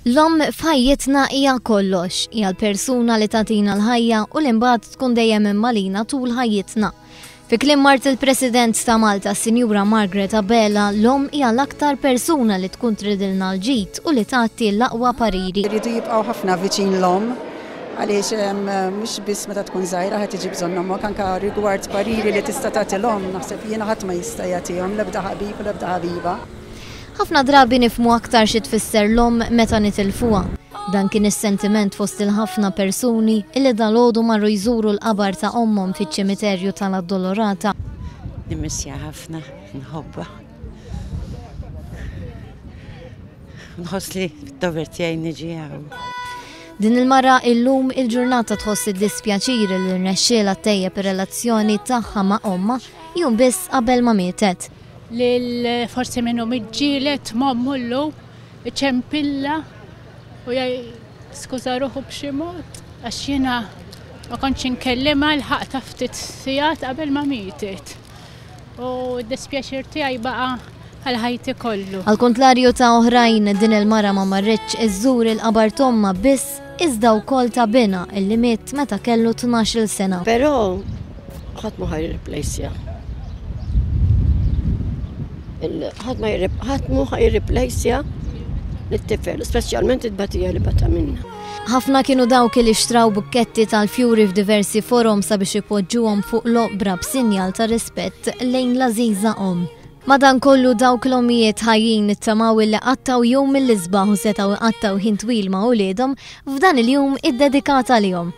L-om f'ħajjitna hija kollox, hija l-persuna li tagħtina l-ħajja u li mbagħad tkun dejjem immalina tul ħajjitna. Fi kliem Mart il-President ta' Malta, Sinjura Margaret Abela, l-om hija l-aktar persuna li tkun tridilna l-ġid u li tagħti l-aqwa pariri. Irridu jibqgħu ħafna viċin l-om għaliex mhux biss meta tkun żgħira ħadd iġib bżonnhom anke rigward pariri li tista' tagħti l-om, naħseb jiena ħadd ma jista' jagħtihom l-ebda ħabib u l-ebda ħabiba. Ħafna drabi nifhmu aktar xi tfisser l-om meta nitilfuha. Dan kien is-sentiment fost il-ħafna persuni illi dalgħodu marru jżuru l-qabar ta' ommhom fiċ-ċimiterju tal-Addolorata. Nimmissja ħafna, nħobba. Nħoss li d-dover tiegħi niġi hawn. Din il-mara illum il-ġurnata tħoss id-dispjaċir li rnexxiela tejjeb ir-relazzjoni tagħha ma' omma jum biss qabel ma mietet. Lil forsi minnhom iġġielet mommu llu iċempilla u skuża ruħu b'xi mod għax jiena ma kontx inkellima l-ħaqta ftit sigħat qabel ma mietet. U d-dispjaċir tiegħi baqa' għal ħajti kollu. Al kontlarju ta' oħrajn din il-mara ma marretx iżżur il-qabar tomma biss iżda wkoll ta' bina illi miet meta kellu 12-il sena. Però ħadd ma ħajreplejsja. ħadd mu ħajreplejsja l-tifel, speċjalment id-batija li bata minna. Ħafna kienu dawk li xtraw bukketti tal-fjuri f'diversi forum sabiex ipoġġuhom fuq l-oqbra b'sinjal ta' rispett lejn l-għażiża om. Madankollu dawk l-omijiet ħajjin nittamaw li qattaw jum mill-isbaħ u setgħu qattaw ħin twil ma' uliedhom f'dan il-jum id-dedikata lihom.